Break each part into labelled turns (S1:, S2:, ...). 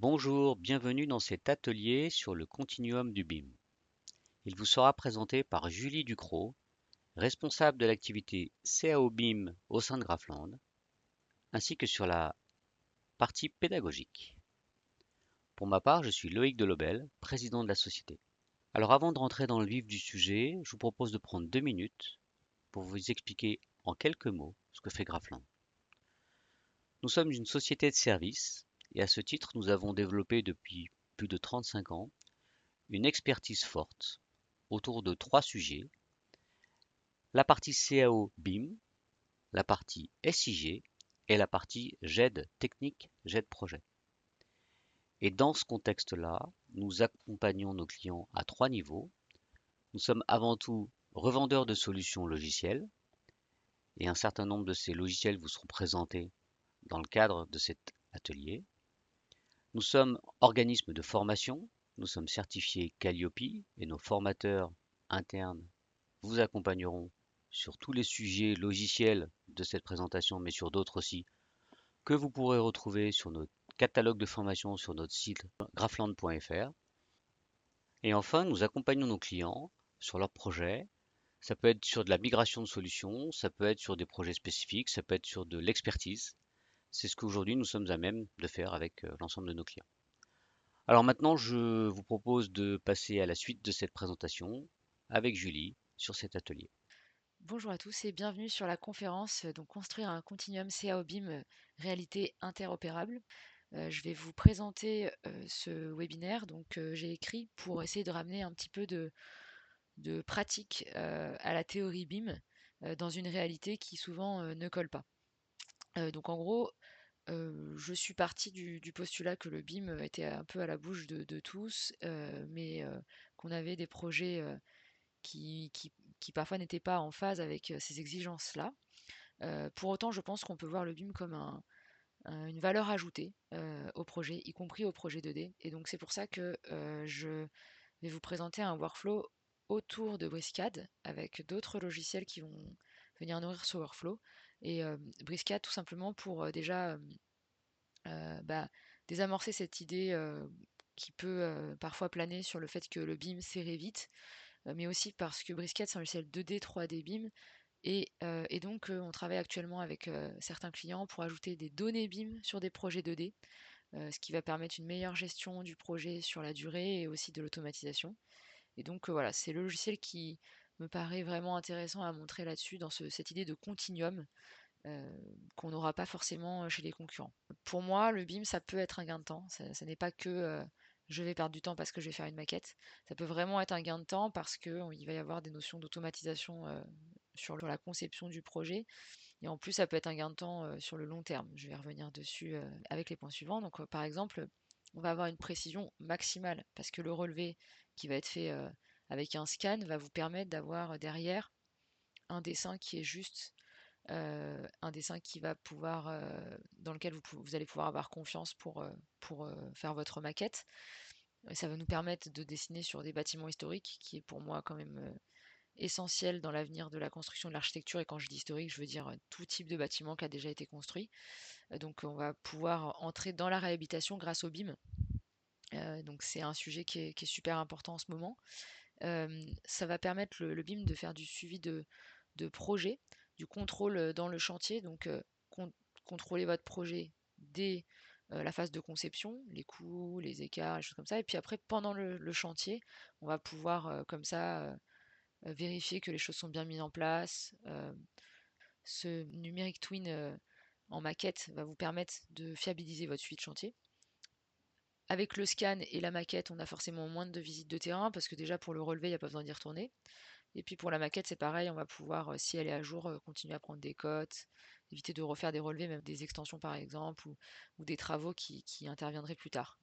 S1: Bonjour, bienvenue dans cet atelier sur le continuum du BIM. Il vous sera présenté par Julie Ducrot, responsable de l'activité CAO BIM au sein de Grafland, ainsi que sur la partie pédagogique. Pour ma part, je suis Loïc Delobel, président de la société. Alors avant de rentrer dans le vif du sujet, je vous propose de prendre 2 minutes pour vous expliquer en quelques mots ce que fait Grafland. Nous sommes une société de services et à ce titre, nous avons développé depuis plus de 35 ans une expertise forte autour de 3 sujets: la partie CAO BIM, la partie SIG et la partie GED technique, GED projet. Et dans ce contexte-là, nous accompagnons nos clients à 3 niveaux. Nous sommes avant tout revendeurs de solutions logicielles et un certain nombre de ces logiciels vous seront présentés dans le cadre de cet atelier. Nous sommes organisme de formation, nous sommes certifiés Calliope et nos formateurs internes vous accompagneront sur tous les sujets logiciels de cette présentation, mais sur d'autres aussi, que vous pourrez retrouver sur notre catalogue de formation sur notre site grafland.fr. Et enfin, nous accompagnons nos clients sur leurs projets. Ça peut être sur de la migration de solutions, ça peut être sur des projets spécifiques, ça peut être sur de l'expertise. C'est ce qu'aujourd'hui nous sommes à même de faire avec l'ensemble de nos clients. Alors maintenant, je vous propose de passer à la suite de cette présentation avec Julie sur cet atelier.
S2: Bonjour à tous et bienvenue sur la conférence donc Construire un continuum CAO BIM réalité interopérable. Je vais vous présenter ce webinaire j'ai écrit pour essayer de ramener un petit peu de pratique à la théorie BIM dans une réalité qui souvent ne colle pas. Donc en gros, je suis partie du postulat que le BIM était un peu à la bouche de tous, mais qu'on avait des projets qui parfois n'étaient pas en phase avec ces exigences-là. Pour autant, je pense qu'on peut voir le BIM comme une valeur ajoutée au projet, y compris au projet 2D. Et donc c'est pour ça que je vais vous présenter un workflow autour de Briscad avec d'autres logiciels qui vont venir nourrir ce workflow. Et Briscad tout simplement pour déjà bah, désamorcer cette idée qui peut parfois planer sur le fait que le BIM serrait vite, mais aussi parce que Briscad c'est un logiciel 2D, 3D BIM et donc, on travaille actuellement avec certains clients pour ajouter des données BIM sur des projets 2D, ce qui va permettre une meilleure gestion du projet sur la durée et aussi de l'automatisation. Et donc, voilà, c'est le logiciel qui me paraît vraiment intéressant à montrer là-dessus, dans cette idée de continuum euh, qu'on n'aura pas forcément chez les concurrents. Pour moi, le BIM, ça peut être un gain de temps. Ça n'est pas que je vais perdre du temps parce que je vais faire une maquette. Ça peut vraiment être un gain de temps parce qu'il va y avoir des notions d'automatisation sur la conception du projet. Et en plus, ça peut être un gain de temps sur le long terme. Je vais revenir dessus avec les points suivants. Donc, par exemple, on va avoir une précision maximale parce que le relevé qui va être fait avec un scan va vous permettre d'avoir derrière un dessin qui est juste, un dessin qui va pouvoir, dans lequel vous allez pouvoir avoir confiance pour faire votre maquette. Et ça va nous permettre de dessiner sur des bâtiments historiques, qui est pour moi quand même essentiel dans l'avenir de la construction de l'architecture. Et quand je dis historique, je veux dire tout type de bâtiment qui a déjà été construit. Donc on va pouvoir entrer dans la réhabilitation grâce au BIM. Donc c'est un sujet qui est super important en ce moment. Ça va permettre le BIM de faire du suivi de projet, du contrôle dans le chantier, donc contrôler votre projet dès la phase de conception, les coûts, les écarts, les choses comme ça. Et puis après, pendant le chantier, on va pouvoir comme ça vérifier que les choses sont bien mises en place. Ce numérique twin en maquette va vous permettre de fiabiliser votre suivi de chantier. Avec le scan et la maquette, on a forcément moins de visites de terrain parce que déjà pour le relevé, il n'y a pas besoin d'y retourner. Et puis pour la maquette, c'est pareil, on va pouvoir, si elle est à jour, continuer à prendre des cotes, éviter de refaire des relevés, même des extensions par exemple, ou des travaux qui interviendraient plus tard.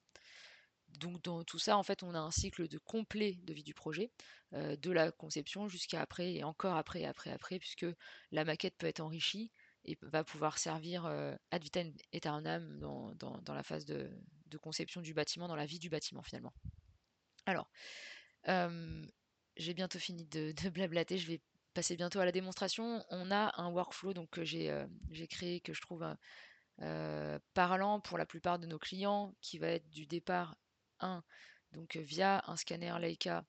S2: Donc dans tout ça, en fait, on a un cycle de complet de vie du projet, de la conception jusqu'à après et encore après, après, puisque la maquette peut être enrichie et va pouvoir servir ad vitam aeternam dans la phase de conception du bâtiment, dans la vie du bâtiment finalement. Alors, euh, j'ai bientôt fini de blablater, je vais passer bientôt à la démonstration. On a un workflow donc, que j'ai créé, que je trouve parlant pour la plupart de nos clients, qui va être du départ 1, donc via un scanner Leica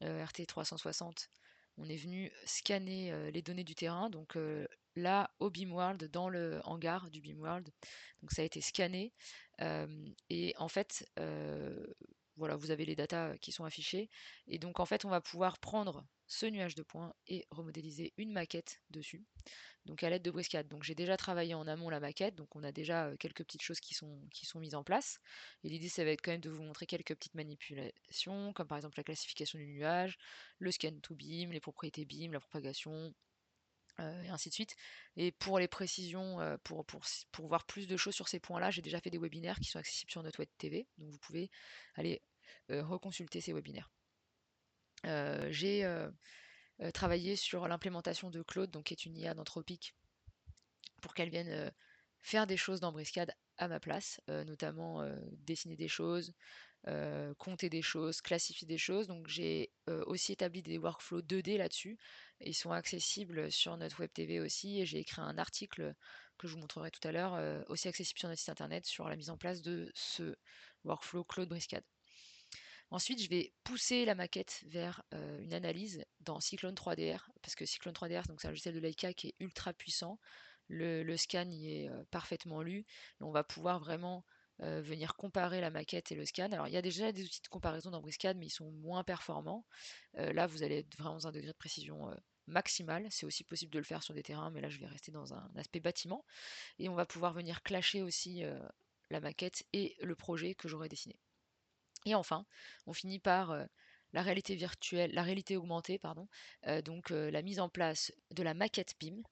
S2: RT360, on est venu scanner les données du terrain, donc là au BeamWorld, dans le hangar du BeamWorld. Donc ça a été scanné et en fait, voilà, vous avez les datas qui sont affichées. Et donc en fait, on va pouvoir prendre ce nuage de points et remodéliser une maquette dessus, donc à l'aide de Briscade. Donc j'ai déjà travaillé en amont la maquette, donc on a déjà quelques petites choses qui sont mises en place. Et l'idée, ça va être quand même de vous montrer quelques petites manipulations, comme par exemple la classification du nuage, le scan to beam, les propriétés beam, la propagation, et ainsi de suite. Et pour les précisions, pour voir plus de choses sur ces points-là, j'ai déjà fait des webinaires qui sont accessibles sur notre web TV, donc vous pouvez aller reconsulter ces webinaires. J'ai travaillé sur l'implémentation de Claude, donc qui est une IA d'Anthropic, pour qu'elle vienne faire des choses dans Briscade à ma place, notamment dessiner des choses, compter des choses, classifier des choses. Donc j'ai aussi établi des workflows 2D là-dessus. Ils sont accessibles sur notre web TV aussi. Et j'ai écrit un article que je vous montrerai tout à l'heure, aussi accessible sur notre site internet, sur la mise en place de ce workflow Claude Briscade. Ensuite, je vais pousser la maquette vers une analyse dans Cyclone 3DR, parce que Cyclone 3DR, donc c'est un logiciel de Leica qui est ultra puissant. Le scan y est parfaitement lu. Et on va pouvoir vraiment venir comparer la maquette et le scan. Alors, il y a déjà des outils de comparaison dans Briscade, mais ils sont moins performants. Là, vous allez être vraiment dans un degré de précision maximal. C'est aussi possible de le faire sur des terrains, mais là, je vais rester dans un aspect bâtiment. Et on va pouvoir venir clasher aussi la maquette et le projet que j'aurais dessiné. Et enfin, on finit par la réalité virtuelle, la réalité augmentée, pardon, donc la mise en place de la maquette BIM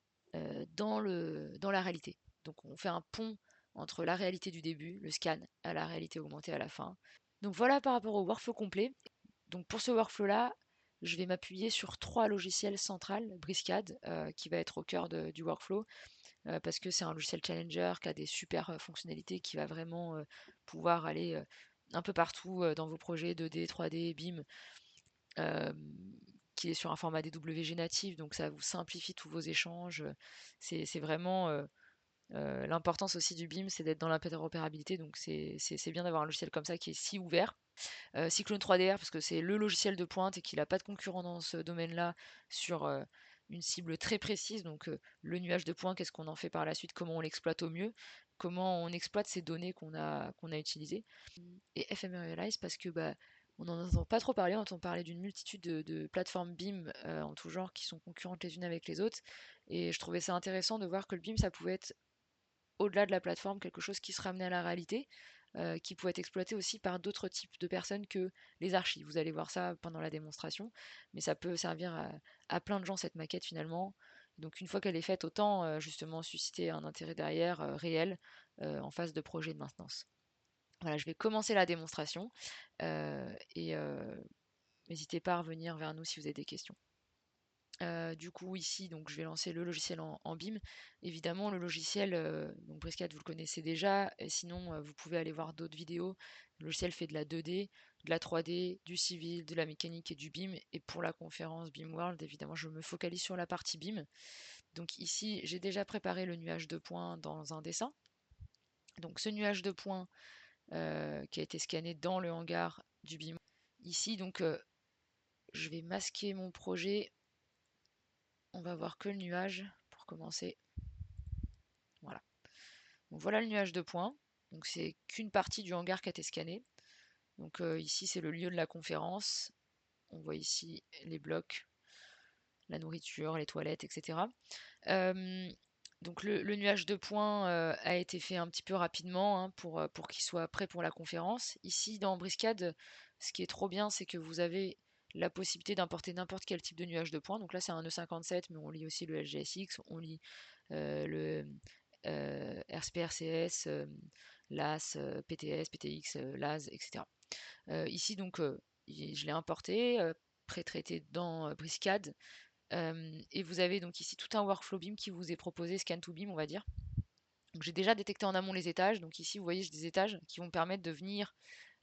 S2: dans la réalité. Donc on fait un pont entre la réalité du début, le scan, à la réalité augmentée à la fin. Donc voilà par rapport au workflow complet. Donc pour ce workflow-là, je vais m'appuyer sur 3 logiciels centrales, Briscade, qui va être au cœur du workflow, parce que c'est un logiciel challenger qui a des super fonctionnalités, qui va vraiment pouvoir aller un peu partout dans vos projets 2D, 3D, BIM, euh, qui est sur un format DWG natif, donc ça vous simplifie tous vos échanges. C'est vraiment l'importance aussi du BIM, c'est d'être dans l'interopérabilité, donc c'est bien d'avoir un logiciel comme ça qui est si ouvert. Cyclone 3DR, parce que c'est le logiciel de pointe et qu'il n'a pas de concurrent dans ce domaine-là sur une cible très précise. Donc le nuage de points, qu'est-ce qu'on en fait par la suite, comment on l'exploite au mieux, comment on exploite ces données qu'on a utilisées. Et FMRealize, parce que bah, on n'en entend pas trop parler, on entend parler d'une multitude de plateformes BIM en tout genre qui sont concurrentes les unes avec les autres. Et je trouvais ça intéressant de voir que le BIM, ça pouvait être au-delà de la plateforme, quelque chose qui se ramenait à la réalité, qui pouvait être exploité aussi par d'autres types de personnes que les archives. Vous allez voir ça pendant la démonstration, mais ça peut servir à plein de gens cette maquette finalement. Donc une fois qu'elle est faite, autant justement susciter un intérêt derrière réel en phase de projet de maintenance. Voilà, je vais commencer la démonstration et n'hésitez pas à revenir vers nous si vous avez des questions. Du coup, ici, donc, je vais lancer le logiciel en BIM. Évidemment, le logiciel, donc Briscade, vous le connaissez déjà. Et sinon, vous pouvez aller voir d'autres vidéos. Le logiciel fait de la 2D, de la 3D, du civil, de la mécanique et du BIM. Et pour la conférence BIM World, évidemment, je me focalise sur la partie BIM. Donc ici, j'ai déjà préparé le nuage de points dans un dessin. Donc ce nuage de points qui a été scanné dans le hangar du BIM. Ici, donc, je vais masquer mon projet. On va voir que le nuage pour commencer. Voilà. Donc voilà le nuage de points. Donc c'est qu'une partie du hangar qui a été scannée. Donc ici c'est le lieu de la conférence. On voit ici les blocs, la nourriture, les toilettes, etc. Euh, donc le nuage de points a été fait un petit peu rapidement hein, pour qu'il soit prêt pour la conférence. Ici dans Briscade, ce qui est trop bien, c'est que vous avez la possibilité d'importer n'importe quel type de nuage de points. Donc là c'est un E57, mais on lit aussi le LGSX, on lit le RSPRCS, LAS, PTS, PTX, LAS, etc. Ici, donc, je l'ai importé, pré-traité dans Briscade. Et vous avez donc ici tout un workflow BIM qui vous est proposé, scan to BIM, on va dire. Donc, j'ai déjà détecté en amont les étages. Donc ici, vous voyez, j'ai des étages qui vont me permettre de venir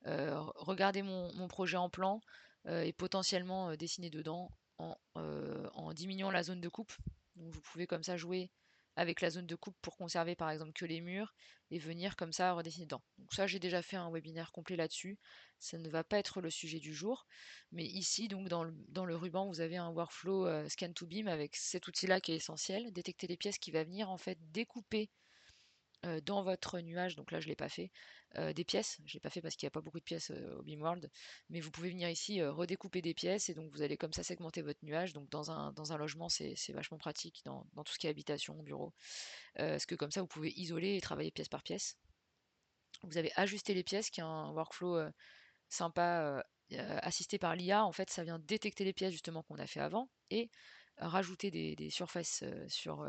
S2: regarder mon projet en plan et potentiellement dessiner dedans en diminuant la zone de coupe. Donc vous pouvez comme ça jouer avec la zone de coupe pour conserver par exemple que les murs et venir comme ça redessiner dedans. Donc ça, j'ai déjà fait un webinaire complet là-dessus. Ça ne va pas être le sujet du jour. Mais ici, donc dans le ruban, vous avez un workflow scan to beam avec cet outil-là qui est essentiel. Détecter les pièces qui va venir en fait découper dans votre nuage, donc là je ne l'ai pas fait, des pièces. Je ne l'ai pas fait parce qu'il n'y a pas beaucoup de pièces au Beamworld, mais vous pouvez venir ici redécouper des pièces et donc vous allez comme ça segmenter votre nuage. Donc dans un logement, c'est vachement pratique dans tout ce qui est habitation, bureau, parce que comme ça vous pouvez isoler et travailler pièce par pièce. Vous avez ajusté les pièces, qui est un workflow sympa, assisté par l'IA. En fait, ça vient détecter les pièces justement qu'on a fait avant et rajouter des surfaces sur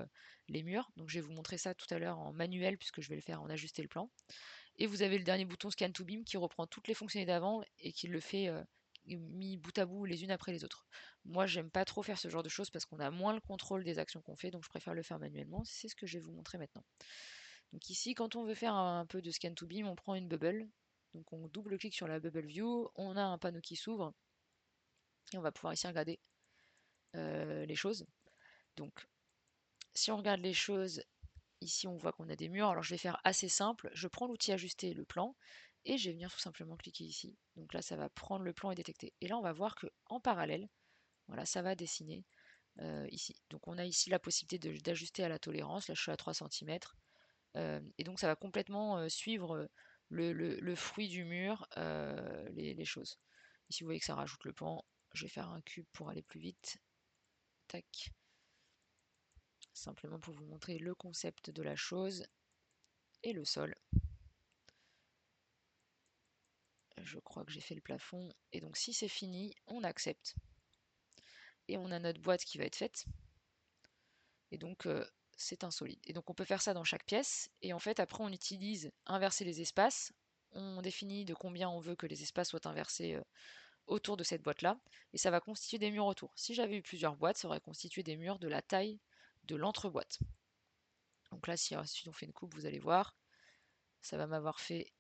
S2: les murs. Donc je vais vous montrer ça tout à l'heure en manuel puisque je vais le faire en ajuster le plan. Et vous avez le dernier bouton Scan to Beam qui reprend toutes les fonctionnalités d'avant et qui le fait mis bout à bout les unes après les autres. Moi, j'aime pas trop faire ce genre de choses parce qu'on a moins le contrôle des actions qu'on fait, donc je préfère le faire manuellement. C'est ce que je vais vous montrer maintenant. Donc ici, quand on veut faire un peu de Scan to Beam, on prend une bubble. Donc on double-clique sur la bubble view, on a un panneau qui s'ouvre et on va pouvoir ici regarder les choses. Donc si on regarde les choses, ici on voit qu'on a des murs. Alors je vais faire assez simple, je prends l'outil ajuster le plan et je vais venir tout simplement cliquer ici. Donc là ça va prendre le plan et détecter. Et là on va voir que en parallèle, voilà, ça va dessiner ici. Donc on a ici la possibilité d'ajuster à la tolérance. Là je suis à 3 cm. Et donc ça va complètement suivre le fruit du mur, les choses. Ici vous voyez que ça rajoute le pan. Je vais faire un cube pour aller plus vite. Tac. Simplement pour vous montrer le concept de la chose et le sol. Je crois que j'ai fait le plafond. Et donc si c'est fini, on accepte. Et on a notre boîte qui va être faite. Et donc c'est un solide. Et donc on peut faire ça dans chaque pièce. Et en fait après on utilise inverser les espaces. On définit de combien on veut que les espaces soient inversés autour de cette boîte-là. Et ça va constituer des murs autour. Si j'avais eu plusieurs boîtes, ça aurait constitué des murs de la taille de l'entreboîte. Donc là, si ensuite on fait une coupe, vous allez voir, ça va m'avoir fait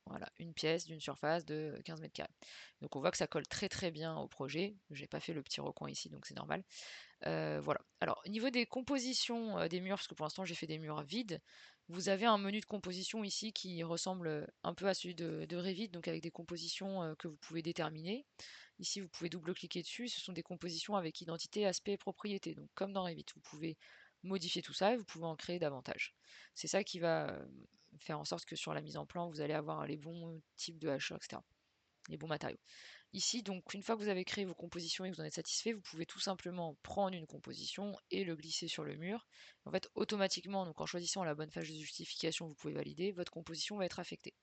S2: voilà, une pièce d'une surface de 15 mètres carrés. Donc on voit que ça colle très très bien au projet. J'ai pas fait le petit recoin ici, donc c'est normal. Voilà. Alors au niveau des compositions des murs, parce que pour l'instant j'ai fait des murs vides, vous avez un menu de composition ici qui ressemble un peu à celui de Revit, donc avec des compositions que vous pouvez déterminer. Ici vous pouvez double-cliquer dessus, ce sont des compositions avec identité, aspect et propriété. Donc comme dans Revit, vous pouvez modifier tout ça et vous pouvez en créer davantage. C'est ça qui va faire en sorte que sur la mise en plan, vous allez avoir les bons types de hachures, etc. Les bons matériaux. Ici, donc, une fois que vous avez créé vos compositions et que vous en êtes satisfait, vous pouvez tout simplement prendre une composition et le glisser sur le mur. En fait, automatiquement, donc en choisissant la bonne page de justification, vous pouvez valider, votre composition va être affectée.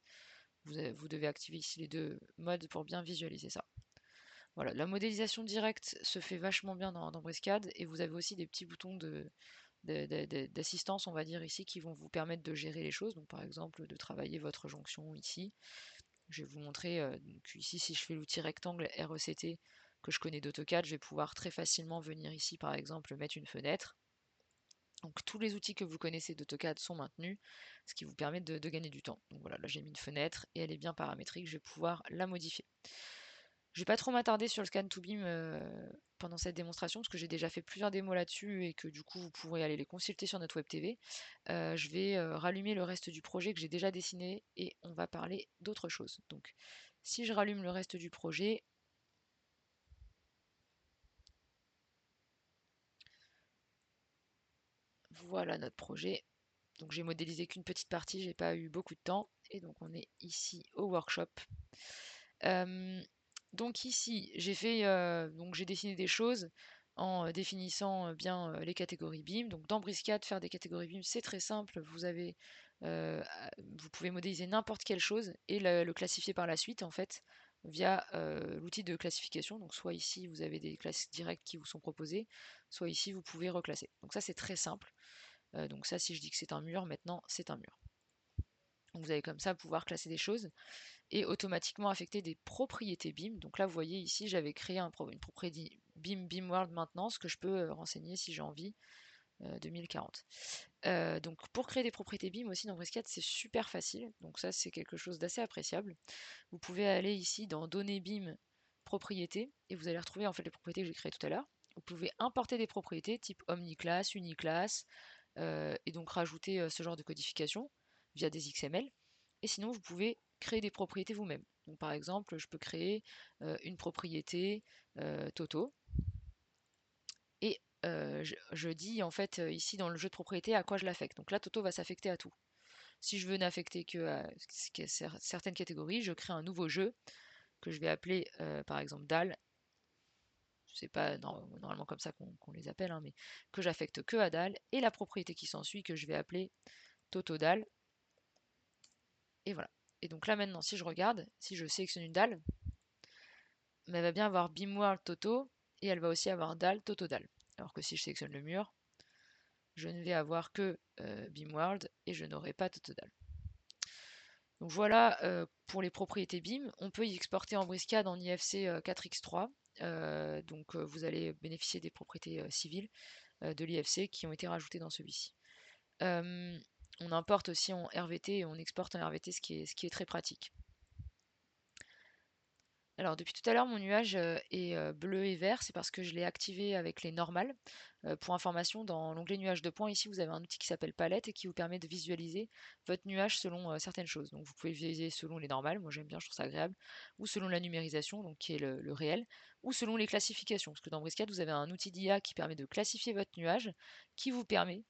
S2: Vous devez activer ici les deux modes pour bien visualiser ça. Voilà, la modélisation directe se fait vachement bien dans Briscad et vous avez aussi des petits boutons d'assistance, on va dire ici, qui vont vous permettre de gérer les choses. Donc par exemple, de travailler votre jonction ici. Je vais vous montrer, donc ici, si je fais l'outil rectangle RECT que je connais d'AutoCAD, je vais pouvoir très facilement venir ici, par exemple, mettre une fenêtre. Donc tous les outils que vous connaissez d'AutoCAD sont maintenus, ce qui vous permet de gagner du temps. Donc voilà, là j'ai mis une fenêtre et elle est bien paramétrique, je vais pouvoir la modifier. Je vais pas trop m'attarder sur le scan to beam pendant cette démonstration, parce que j'ai déjà fait plusieurs démos là-dessus et que du coup vous pourrez aller les consulter sur notre web TV. Je vais rallumer le reste du projet que j'ai déjà dessiné et on va parler d'autre chose. Donc si je rallume le reste du projet, voilà notre projet. Donc j'ai modélisé qu'une petite partie, j'ai pas eu beaucoup de temps. Et donc on est ici au workshop. Donc ici, j'ai dessiné des choses en définissant bien les catégories BIM. Donc dans Briscad, faire des catégories BIM, c'est très simple. Vous pouvez modéliser n'importe quelle chose et le classifier par la suite en fait via l'outil de classification. Donc soit ici vous avez des classes directes qui vous sont proposées, soit ici vous pouvez reclasser. Donc ça c'est très simple. Donc ça si je dis que c'est un mur, maintenant c'est un mur. Donc vous allez comme ça pouvoir classer des choses et automatiquement affecter des propriétés BIM. Donc là, vous voyez ici, j'avais créé une propriété BIM World Maintenance que je peux renseigner si j'ai envie 2040. Donc pour créer des propriétés BIM aussi dans Briscad, c'est super facile. Donc ça, c'est quelque chose d'assez appréciable. Vous pouvez aller ici dans Données BIM propriétés et vous allez retrouver en fait les propriétés que j'ai créées tout à l'heure. vous pouvez importer des propriétés type omniclass, uniclass, et donc rajouter ce genre de codification via des XML. Et sinon, vous pouvez créer des propriétés vous-même. Donc par exemple, je peux créer une propriété Toto et je dis en fait ici dans le jeu de propriété à quoi je l'affecte. Donc là, Toto va s'affecter à tout. Si je veux n'affecter que à certaines catégories, je crée un nouveau jeu que je vais appeler par exemple DAL. C'est pas normalement comme ça qu'on les appelle, hein, mais que j'affecte que à DAL et la propriété qui s'ensuit que je vais appeler TotoDAL. Et voilà. Et donc là maintenant, si je regarde, si je sélectionne une dalle, elle va bien avoir BeamWorld Toto et elle va aussi avoir dalle TotoDAL. Alors que si je sélectionne le mur, je ne vais avoir que BeamWorld et je n'aurai pas TotoDAL. Donc voilà pour les propriétés BIM. On peut y exporter en briscade en IFC 4x3. Donc vous allez bénéficier des propriétés civiles de l'IFC qui ont été rajoutées dans celui-ci. On importe aussi en RVT et on exporte en RVT, ce qui est très pratique. Alors depuis tout à l'heure, mon nuage est bleu et vert, c'est parce que je l'ai activé avec les normales. Pour information, dans l'onglet nuage de points, ici vous avez un outil qui s'appelle palette et qui vous permet de visualiser votre nuage selon certaines choses. Donc vous pouvez visualiser selon les normales, moi j'aime bien, je trouve ça agréable, ou selon la numérisation, donc qui est le réel, ou selon les classifications, parce que dans Briscade vous avez un outil d'IA qui permet de classifier votre nuage, qui vous permet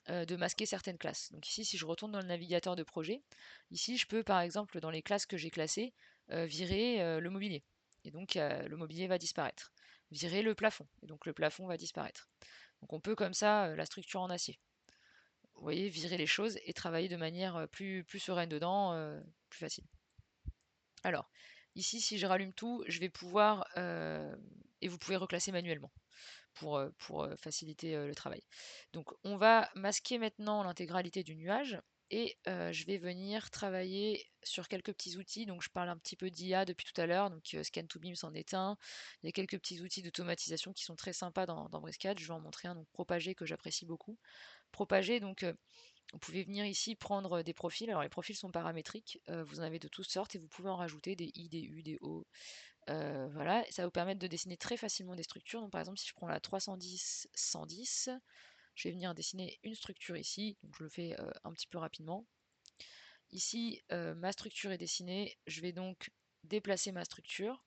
S2: de masquer certaines classes. Donc ici, si je retourne dans le navigateur de projet, ici je peux par exemple dans les classes que j'ai classées virer le mobilier. Et donc le mobilier va disparaître. Virer le plafond. Et donc le plafond va disparaître. Donc on peut comme ça la structure en acier. Vous voyez, virer les choses et travailler de manière plus sereine dedans, plus facile. Alors, ici, si je rallume tout, je vais pouvoir, et vous pouvez reclasser manuellement pour faciliter le travail. Donc on va masquer maintenant l'intégralité du nuage et je vais venir travailler sur quelques petits outils. Donc je parle un petit peu d'IA depuis tout à l'heure, donc Scan2Beam c'en est un. Il y a quelques petits outils d'automatisation qui sont très sympas dans Briscade. Je vais en montrer un, donc Propager, que j'apprécie beaucoup. Propager, donc vous pouvez venir ici prendre des profils. Alors les profils sont paramétriques, vous en avez de toutes sortes et vous pouvez en rajouter des I, des U, des O, voilà, ça va vous permettre de dessiner très facilement des structures. Donc par exemple, si je prends la 310-110, je vais venir dessiner une structure ici. Donc je le fais un petit peu rapidement. Ici, ma structure est dessinée. Je vais donc déplacer ma structure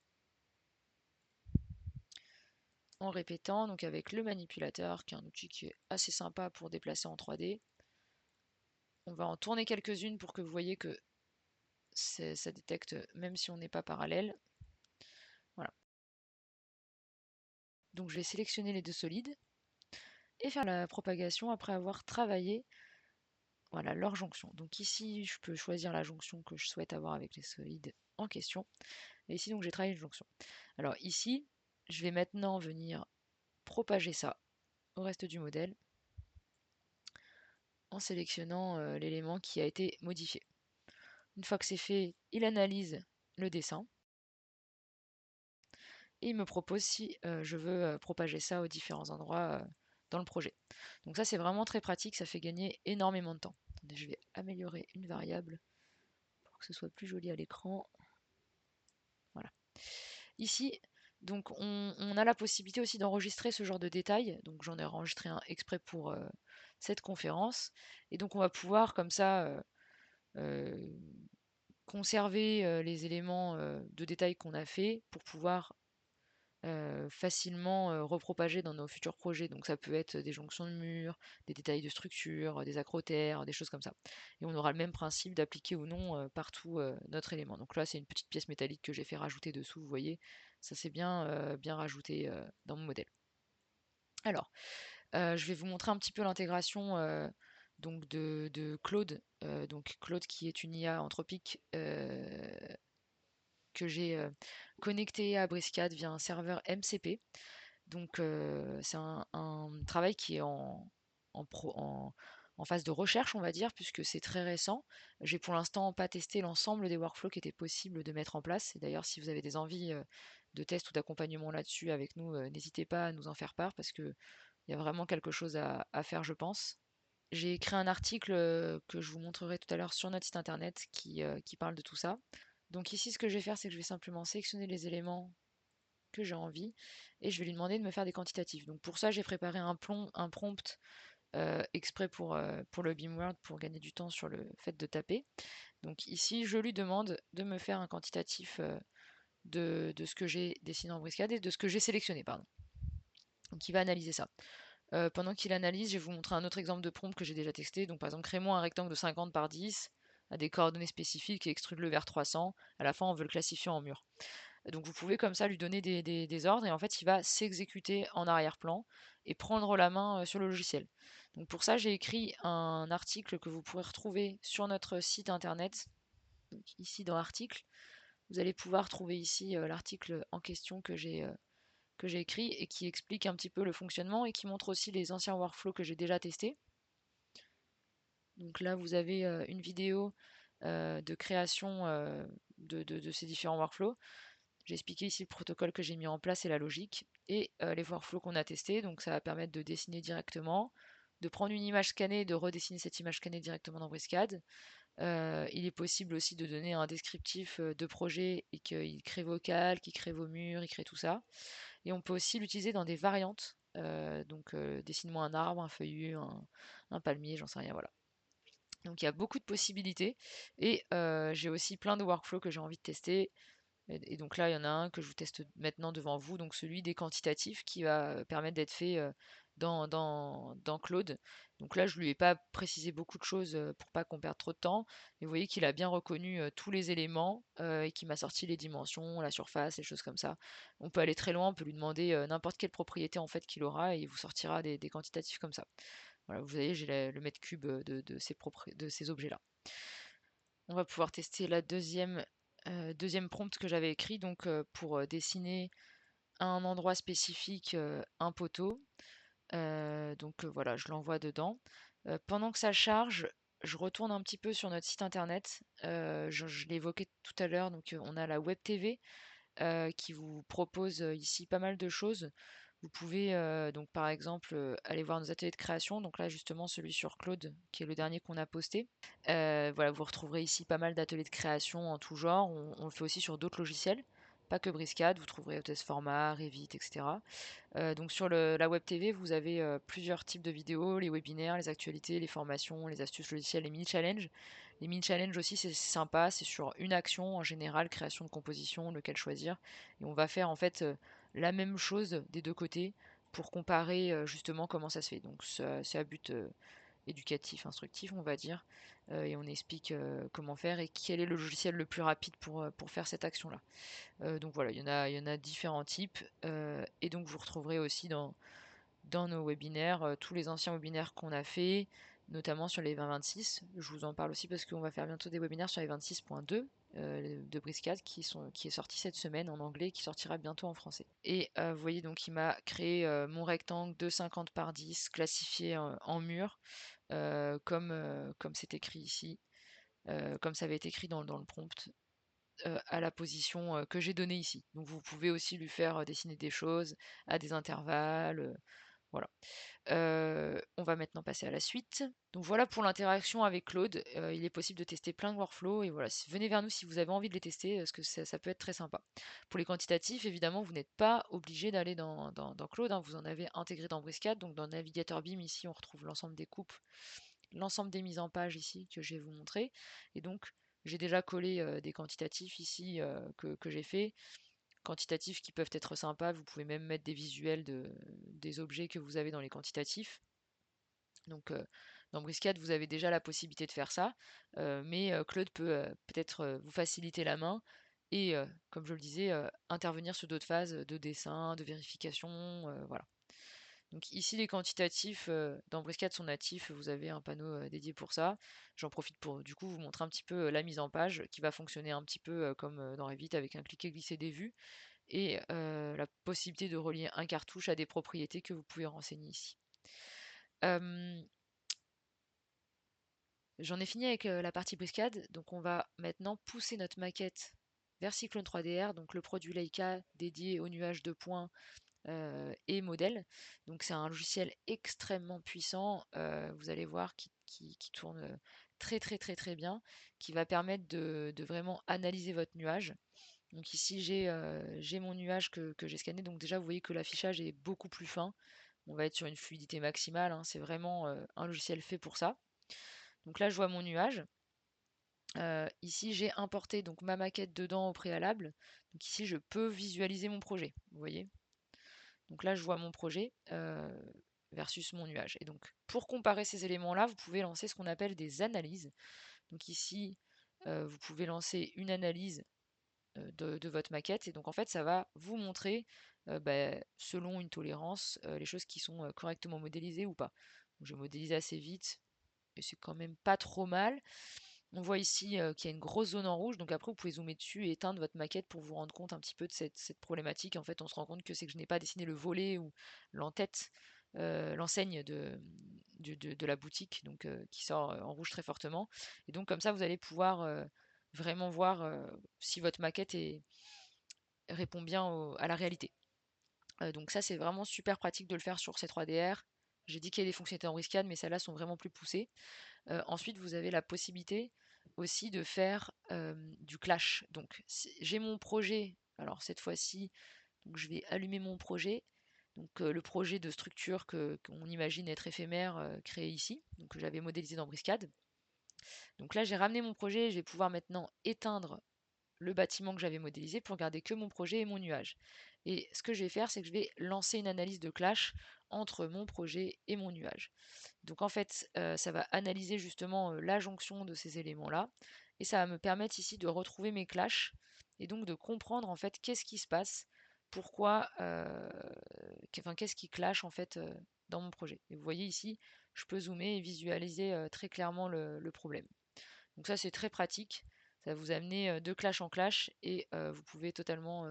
S2: en répétant, donc avec le manipulateur, qui est un outil qui est assez sympa pour déplacer en 3D. On va en tourner quelques-unes pour que vous voyez que ça détecte même si on n'est pas parallèle. Voilà. Donc je vais sélectionner les deux solides et faire la propagation après avoir travaillé voilà, leur jonction. Donc ici, je peux choisir la jonction que je souhaite avoir avec les solides en question. Et ici, donc j'ai travaillé une jonction. Alors ici, je vais maintenant venir propager ça au reste du modèle en sélectionnant l'élément qui a été modifié. Une fois que c'est fait, il analyse le dessin et il me propose si je veux propager ça aux différents endroits dans le projet. Donc ça, c'est vraiment très pratique, ça fait gagner énormément de temps. Attendez, je vais améliorer une variable pour que ce soit plus joli à l'écran. Voilà. Ici, donc on a la possibilité aussi d'enregistrer ce genre de détails. Donc j'en ai enregistré un exprès pour cette conférence. Et donc on va pouvoir comme ça euh, conserver les éléments de détail qu'on a fait pour pouvoir facilement repropager dans nos futurs projets. Donc ça peut être des jonctions de murs, des détails de structure, des acrotères, des choses comme ça. Et on aura le même principe d'appliquer ou non partout notre élément. Donc là, c'est une petite pièce métallique que j'ai fait rajouter dessous, vous voyez. Ça c'est bien rajouté dans mon modèle. Alors, je vais vous montrer un petit peu l'intégration donc de Claude. Donc Claude qui est une IA anthropique que j'ai connecté à Briscade via un serveur MCP. Donc c'est un travail qui est en, pro- en- en phase de recherche, on va dire, puisque c'est très récent. J'ai pour l'instant pas testé l'ensemble des workflows qui étaient possibles de mettre en place. Et d'ailleurs, si vous avez des envies de test ou d'accompagnement là-dessus avec nous, n'hésitez pas à nous en faire part parce qu'il y a vraiment quelque chose à faire, je pense. J'ai écrit un article que je vous montrerai tout à l'heure sur notre site internet qui parle de tout ça. Donc ici, ce que je vais faire, c'est que je vais simplement sélectionner les éléments que j'ai envie et je vais lui demander de me faire des quantitatifs. Donc pour ça, j'ai préparé un prompt exprès pour le Beamword pour gagner du temps sur le fait de taper. Donc ici, je lui demande de me faire un quantitatif de ce que j'ai dessiné en briscade et de ce que j'ai sélectionné, pardon. Donc il va analyser ça. Pendant qu'il analyse, je vais vous montrer un autre exemple de prompt que j'ai déjà testé. Donc par exemple, crée-moi un rectangle de 50 par 10 à des coordonnées spécifiques et extrude-le vers 300. À la fin, on veut le classifier en mur. Donc vous pouvez comme ça lui donner des ordres et en fait il va s'exécuter en arrière-plan et prendre la main sur le logiciel. Donc pour ça j'ai écrit un article que vous pourrez retrouver sur notre site internet. Donc ici dans article, vous allez pouvoir trouver ici l'article en question que j'ai écrit et qui explique un petit peu le fonctionnement et qui montre aussi les anciens workflows que j'ai déjà testés. Donc là vous avez une vidéo de création de ces différents workflows. J'ai expliqué ici le protocole que j'ai mis en place et la logique et les workflows qu'on a testés. Donc ça va permettre de dessiner directement, de prendre une image scannée et de redessiner cette image scannée directement dans Briscad. Il est possible aussi de donner un descriptif de projet et qu'il crée vos calques, qu'il crée vos murs, il crée tout ça. Et on peut aussi l'utiliser dans des variantes. Donc dessine-moi un arbre, un feuillu, un palmier, j'en sais rien, voilà. Donc il y a beaucoup de possibilités et j'ai aussi plein de workflows que j'ai envie de tester. Et donc là, il y en a un que je vous teste maintenant devant vous, donc celui des quantitatifs qui va permettre d'être fait dans Claude. Donc là, je lui ai pas précisé beaucoup de choses pour pas qu'on perde trop de temps. Et vous voyez qu'il a bien reconnu tous les éléments et qu'il m'a sorti les dimensions, la surface, les choses comme ça. On peut aller très loin, on peut lui demander n'importe quelle propriété en fait qu'il aura et il vous sortira des quantitatifs comme ça. Voilà, vous voyez, j'ai le mètre cube de ces objets-là. On va pouvoir tester la deuxième prompt que j'avais écrit donc pour dessiner à un endroit spécifique un poteau. Donc voilà, je l'envoie dedans. Pendant que ça charge, je retourne un petit peu sur notre site internet. Je l'ai évoqué tout à l'heure, donc on a la Web TV qui vous propose ici pas mal de choses. Vous pouvez donc par exemple aller voir nos ateliers de création. Donc là justement celui sur Claude qui est le dernier qu'on a posté. Voilà, vous retrouverez ici pas mal d'ateliers de création en tout genre. On le fait aussi sur d'autres logiciels, pas que Briscad. Vous trouverez Hotess Format, Revit, etc. Donc sur la Web TV, vous avez plusieurs types de vidéos, les webinaires, les actualités, les formations, les astuces logicielles, les mini-challenges. Les mini-challenges aussi, c'est sympa, c'est sur une action en général, création de composition, lequel choisir. Et on va faire en fait la même chose des deux côtés pour comparer justement comment ça se fait. Donc c'est à but éducatif, instructif, on va dire. Et on explique comment faire et quel est le logiciel le plus rapide pour faire cette action-là. Donc voilà, il y en a différents types. Et donc vous retrouverez aussi dans nos webinaires tous les anciens webinaires qu'on a fait, notamment sur les 2026. Je vous en parle aussi parce qu'on va faire bientôt des webinaires sur les 26.2 de Briscad qui est sorti cette semaine en anglais et qui sortira bientôt en français. Et vous voyez donc il m'a créé mon rectangle de 50 par 10 classifié en mur comme c'est écrit ici, comme ça avait été écrit dans le prompt à la position que j'ai donnée ici. Donc vous pouvez aussi lui faire dessiner des choses à des intervalles. Voilà. On va maintenant passer à la suite. Donc voilà pour l'interaction avec Claude. Il est possible de tester plein de workflows et voilà, venez vers nous si vous avez envie de les tester, parce que ça peut être très sympa. Pour les quantitatifs, évidemment, vous n'êtes pas obligé d'aller dans Claude, hein. Vous en avez intégré dans Briscad. Donc dans Navigator BIM, ici, on retrouve l'ensemble des coupes, l'ensemble des mises en page ici que je vais vous montrer. Et donc j'ai déjà collé des quantitatifs ici que j'ai fait. Quantitatifs qui peuvent être sympas. Vous pouvez même mettre des visuels des objets que vous avez dans les quantitatifs. Donc dans Briscade, vous avez déjà la possibilité de faire ça, mais Claude peut peut-être vous faciliter la main et, comme je le disais, intervenir sur d'autres phases de dessin, de vérification, voilà. Donc ici, les quantitatifs dans Briscade sont natifs, vous avez un panneau dédié pour ça. J'en profite pour du coup vous montrer un petit peu la mise en page qui va fonctionner un petit peu comme dans Revit avec un cliquer glisser des vues et la possibilité de relier un cartouche à des propriétés que vous pouvez renseigner ici. J'en ai fini avec la partie briscade, donc on va maintenant pousser notre maquette vers Cyclone 3DR, donc le produit Leica dédié aux nuages de points et modèles. Donc c'est un logiciel extrêmement puissant, vous allez voir, qui tourne très très très très bien, qui va permettre de vraiment analyser votre nuage. Donc ici, j'ai mon nuage que j'ai scanné. Donc déjà, vous voyez que l'affichage est beaucoup plus fin. On va être sur une fluidité maximale, hein. C'est vraiment un logiciel fait pour ça. Donc là, je vois mon nuage. Ici, j'ai importé donc ma maquette dedans au préalable. Donc ici, je peux visualiser mon projet. Vous voyez? Donc là, je vois mon projet versus mon nuage. Et donc, pour comparer ces éléments-là, vous pouvez lancer ce qu'on appelle des analyses. Donc ici, vous pouvez lancer une analyse de votre maquette. Et donc, en fait, ça va vous montrer, selon une tolérance, les choses qui sont correctement modélisées ou pas. Donc, je modélise assez vite, et c'est quand même pas trop mal. On voit ici qu'il y a une grosse zone en rouge, donc après vous pouvez zoomer dessus et éteindre votre maquette pour vous rendre compte un petit peu de cette problématique. En fait, on se rend compte que c'est que je n'ai pas dessiné le volet ou l'entête, l'enseigne de la boutique, donc qui sort en rouge très fortement. Et donc comme ça, vous allez pouvoir vraiment voir si votre maquette répond bien à la réalité. Donc ça, c'est vraiment super pratique de le faire sur C3DR. J'ai dit qu'il y a des fonctionnalités en briscade, mais celles-là sont vraiment plus poussées. Ensuite, vous avez la possibilité aussi de faire du clash. Donc, j'ai mon projet. Alors, cette fois-ci, donc, je vais allumer mon projet. Donc, le projet de structure qu'on imagine être éphémère, créé ici, donc que j'avais modélisé dans Briscade. Donc là, j'ai ramené mon projet. Je vais pouvoir maintenant éteindre le bâtiment que j'avais modélisé pour garder que mon projet et mon nuage. Et ce que je vais faire, c'est que je vais lancer une analyse de clash entre mon projet et mon nuage. Donc en fait, ça va analyser justement la jonction de ces éléments-là, et ça va me permettre ici de retrouver mes clashs, et donc de comprendre en fait qu'est-ce qui se passe, pourquoi, qu'est-ce qui clash en fait dans mon projet. Et vous voyez ici, je peux zoomer et visualiser très clairement le problème. Donc ça c'est très pratique, ça va vous amener de clash en clash, et vous pouvez totalement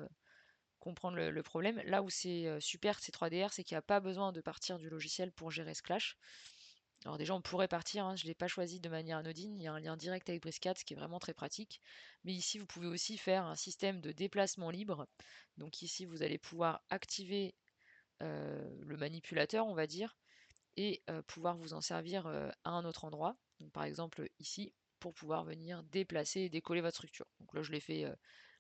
S2: comprendre le problème. Là où c'est super ces 3DR, c'est qu'il n'y a pas besoin de partir du logiciel pour gérer ce clash. Alors déjà, on pourrait partir, hein, je ne l'ai pas choisi de manière anodine, il y a un lien direct avec Briscat, ce qui est vraiment très pratique. Mais ici, vous pouvez aussi faire un système de déplacement libre. Donc ici, vous allez pouvoir activer le manipulateur, on va dire, et pouvoir vous en servir à un autre endroit. Donc par exemple ici, pour pouvoir venir déplacer et décoller votre structure. Donc là, je l'ai fait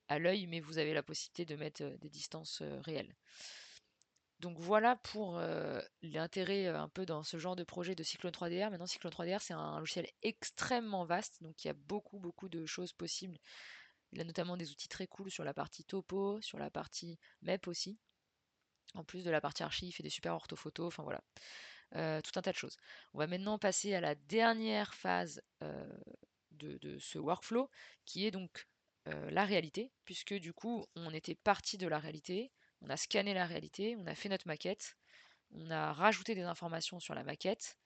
S2: à l'œil, mais vous avez la possibilité de mettre des distances réelles. Donc voilà pour l'intérêt un peu dans ce genre de projet de Cyclone 3DR. Maintenant, Cyclone 3DR, c'est un logiciel extrêmement vaste, donc il y a beaucoup, beaucoup de choses possibles. Il a notamment des outils très cool sur la partie topo, sur la partie MEP aussi, en plus de la partie archi, il fait des super orthophotos, enfin voilà, tout un tas de choses. On va maintenant passer à la dernière phase de ce workflow, qui est donc la réalité, puisque du coup, on était parti de la réalité, on a scanné la réalité, on a fait notre maquette, on a rajouté des informations sur la maquette,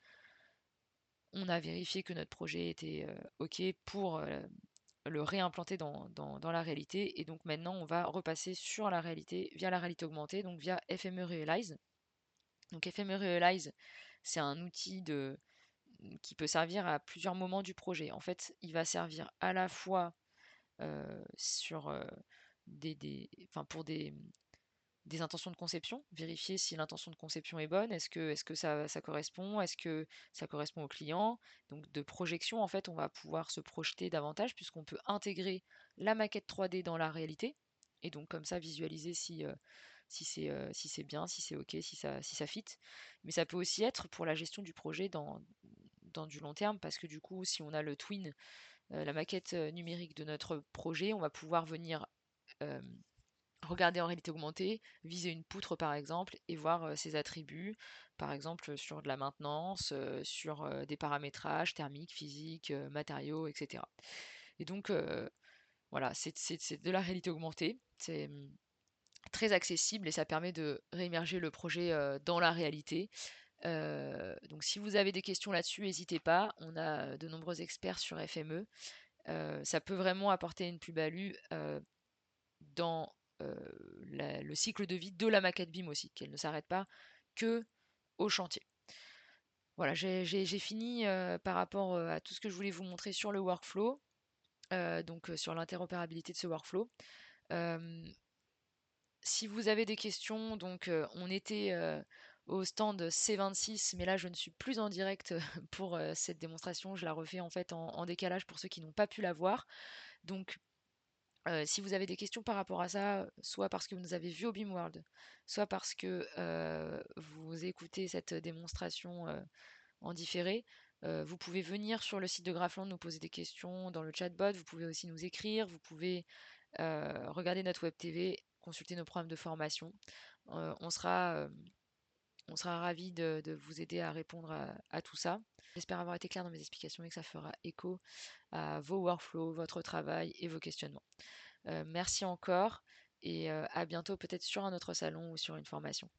S2: on a vérifié que notre projet était OK pour le réimplanter dans la réalité. Et donc maintenant, on va repasser sur la réalité via la réalité augmentée, donc via FME Realize. Donc FME Realize, c'est un outil qui peut servir à plusieurs moments du projet. En fait, il va servir à la fois sur pour des intentions de conception, vérifier si l'intention de conception est bonne, est-ce que ça correspond, est-ce que ça correspond au client. Donc de projection, en fait, on va pouvoir se projeter davantage puisqu'on peut intégrer la maquette 3D dans la réalité, et donc comme ça visualiser si c'est bien, si c'est ok, si ça fit. Mais ça peut aussi être pour la gestion du projet dans du long terme, parce que du coup, si on a le twin, la maquette numérique de notre projet, on va pouvoir venir euh, regarder en réalité augmentée, viser une poutre par exemple et voir ses attributs, par exemple sur de la maintenance, sur des paramétrages thermiques, physiques, matériaux, etc. Et donc voilà, c'est de la réalité augmentée, c'est très accessible et ça permet de réimmerger le projet dans la réalité. Donc si vous avez des questions là-dessus, n'hésitez pas, on a de nombreux experts sur FME. Ça peut vraiment apporter une plus-value dans le cycle de vie de la maquette BIM aussi, qu'elle ne s'arrête pas que au chantier. Voilà, j'ai fini par rapport à tout ce que je voulais vous montrer sur le workflow, donc sur l'interopérabilité de ce workflow. Euh, Si vous avez des questions, donc on était au stand C26, mais là je ne suis plus en direct pour cette démonstration. Je la refais en fait en décalage pour ceux qui n'ont pas pu la voir. Donc Si vous avez des questions par rapport à ça, soit parce que vous nous avez vus au BIMworld, soit parce que vous écoutez cette démonstration en différé, vous pouvez venir sur le site de Graphland nous poser des questions dans le chatbot. Vous pouvez aussi nous écrire. Vous pouvez regarder notre web TV, consulter nos programmes de formation. On sera ravis de vous aider à répondre à tout ça. J'espère avoir été clair dans mes explications et que ça fera écho à vos workflows, votre travail et vos questionnements. Merci encore et à bientôt peut-être sur un autre salon ou sur une formation.